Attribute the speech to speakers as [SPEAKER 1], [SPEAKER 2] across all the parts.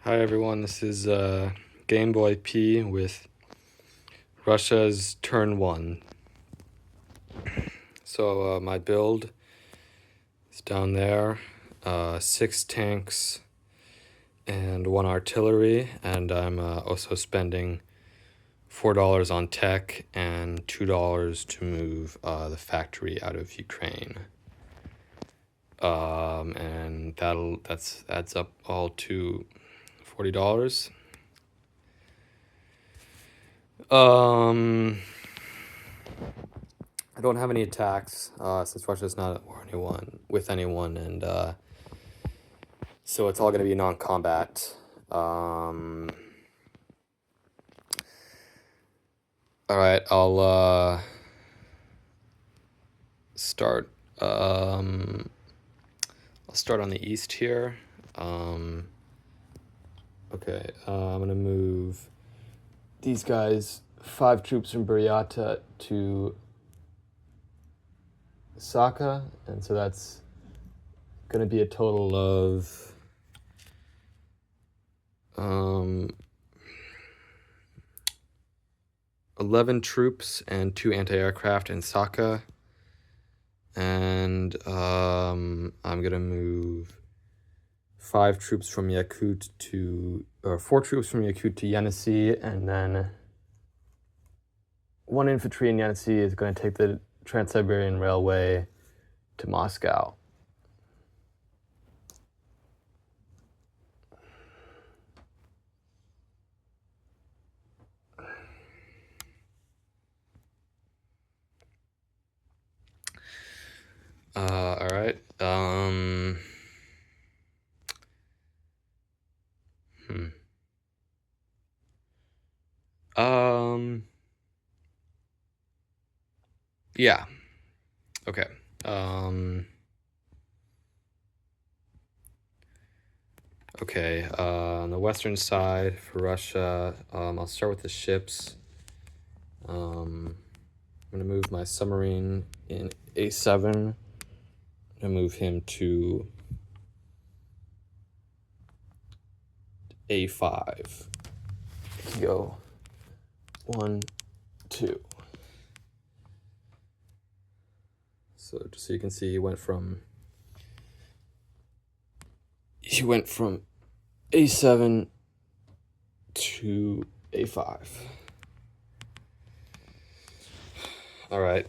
[SPEAKER 1] Hi everyone, this is Game Boy P with Russia's Turn 1. So my build is down there, 6 tanks and 1 artillery, and I'm also spending $4 on tech and $2 to move the factory out of Ukraine. And that adds up all to $40. I don't have any attacks since Russia's not at war with anyone, and so it's all going to be non-combat. All right, I'll start. I'll start on the east here. Okay, I'm gonna move these guys, 5 troops from Buryata to Saka, and so that's gonna be a total of 11 troops and 2 anti-aircraft in Saka, and I'm gonna move 4 troops from Yakut to Yenisei, and then 1 infantry in Yenisei is going to take the Trans-Siberian Railway to Moscow. All right. Yeah. Okay. Okay, on the western side for Russia, I'll start with the ships. I'm gonna move my submarine in A7. I'm gonna move him to A5. Let's go 1, 2. So just so you can see, he went from A7 to A5. All right.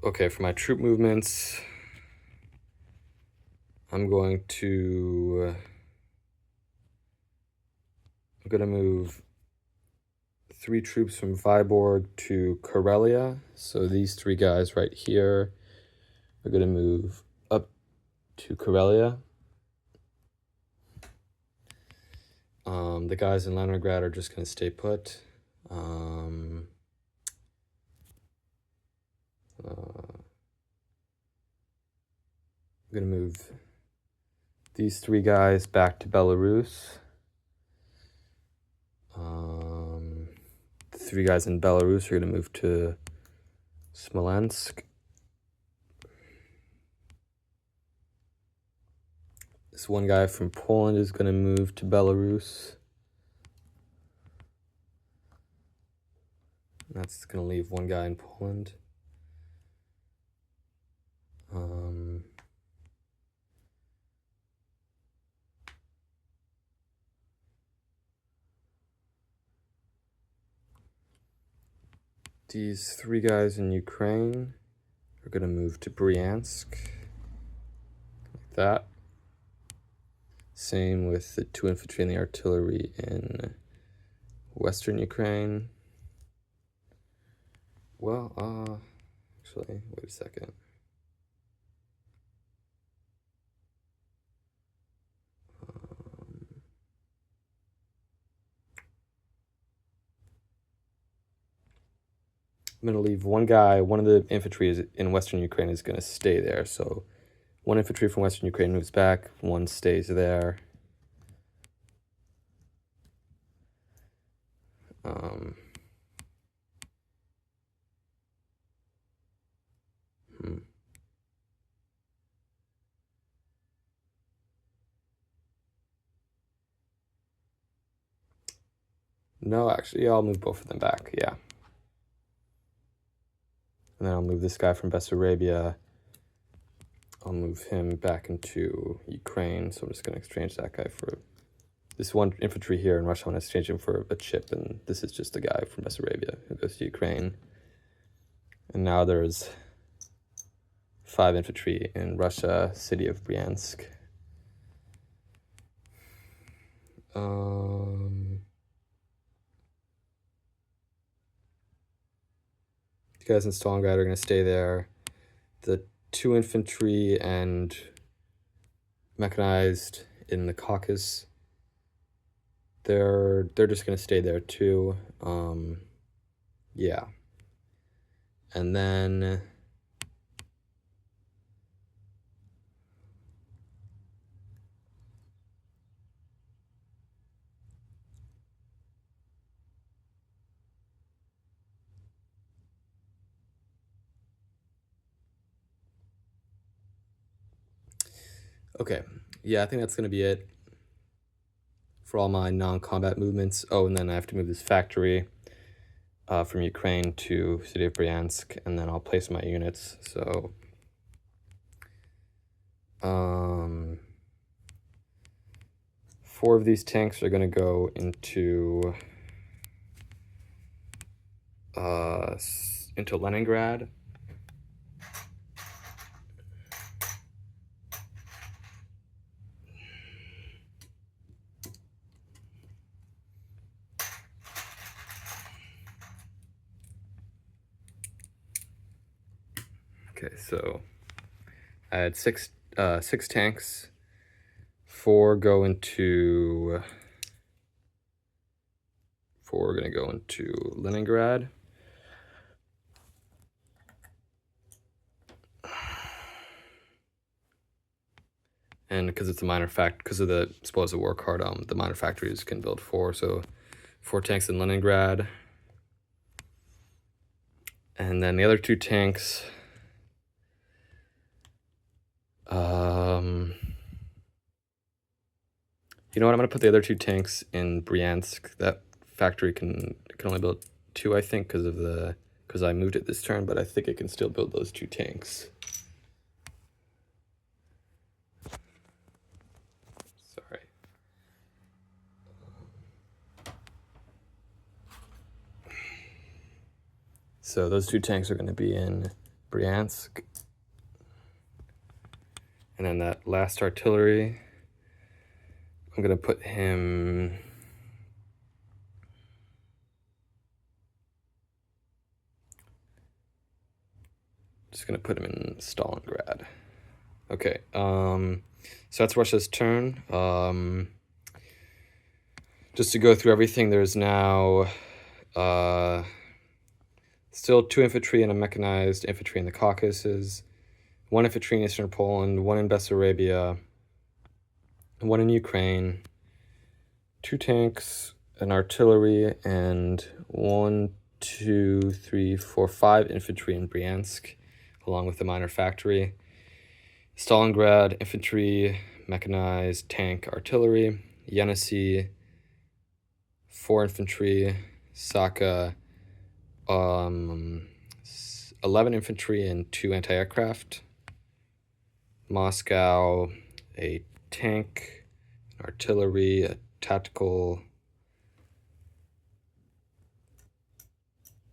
[SPEAKER 1] Okay, for my troop movements, I'm gonna move 3 troops from Vyborg to Karelia. So these 3 guys right here are gonna move up to Karelia. The guys in Leningrad are just gonna stay put. I'm gonna move these 3 guys back to Belarus. The 3 guys in Belarus are gonna move to Smolensk. This 1 guy from Poland is gonna move to Belarus. That's gonna leave 1 guy in Poland. These 3 guys in Ukraine are gonna move to Bryansk, like that. Same with the 2 infantry and the artillery in Western Ukraine. Well, actually, wait a second. I'm gonna leave 1 guy, 1 of the infantry in Western Ukraine is gonna stay there. So 1 infantry from Western Ukraine moves back, 1 stays there. No, actually, yeah, I'll move both of them back, yeah. And then I'll move this guy from Bessarabia. I'll move him back into Ukraine, so I'm just going to exchange that guy for this one infantry here in Russia. I'm going to exchange him for a chip, and this is just the guy from Bessarabia who goes to Ukraine. And now there's 5 infantry in Russia, city of Bryansk. The guys in Stalingrad are going to stay there. The 2 infantry and mechanized in the Caucasus, they're just going to stay there too. Yeah. And then okay, yeah, I think that's going to be it for all my non-combat movements. Oh, and then I have to move this factory from Ukraine to city of Bryansk, and then I'll place my units. So 4 of these tanks are going to go into Leningrad. Okay, so I had 6 tanks. 4 are going to Leningrad. And because it's a minor because of the supposed war card, the minor factories can build 4. So 4 tanks in Leningrad. And then the other 2 tanks, you know what? I'm gonna put the other 2 tanks in Bryansk. That factory can only build 2, I think, because I moved it this turn, but I think it can still build those 2 tanks. Sorry. So those 2 tanks are going to be in Bryansk. And then that last artillery, I'm going to put him... Just going to put him in Stalingrad. Okay, so that's Russia's turn. Just to go through everything, there's now still 2 infantry and a mechanized infantry in the Caucasus, 1 infantry in eastern Poland, 1 in Bessarabia, 1 in Ukraine, 2 tanks, an artillery, and 1, 2, 3, 4, 5 infantry in Bryansk, along with the minor factory. Stalingrad, infantry, mechanized, tank, artillery. Yenisei, 4 infantry. Saka, 11 infantry and 2 anti-aircraft. Moscow, a tank, an artillery, a tactical,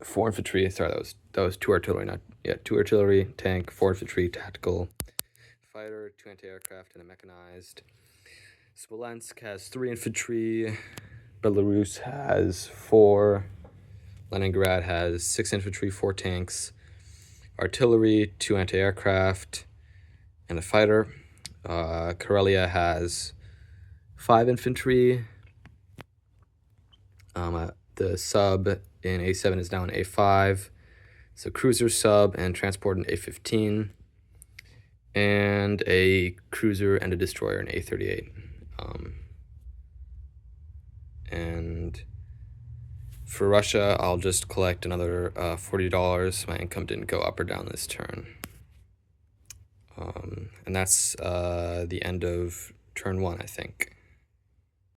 [SPEAKER 1] 4 infantry. Sorry, that was 2 artillery, 2 artillery, tank, 4 infantry, tactical, fighter, 2 anti-aircraft, and a mechanized. Smolensk has 3 infantry. Belarus has 4. Leningrad has 6 infantry, 4 tanks, artillery, 2 anti-aircraft, and a fighter. Karelia has 5 infantry. The sub in A7 is now in A5. So cruiser, sub, and transport in A15. And a cruiser and a destroyer in A38. And for Russia, I'll just collect another $40. My income didn't go up or down this turn. And that's the end of turn 1, I think.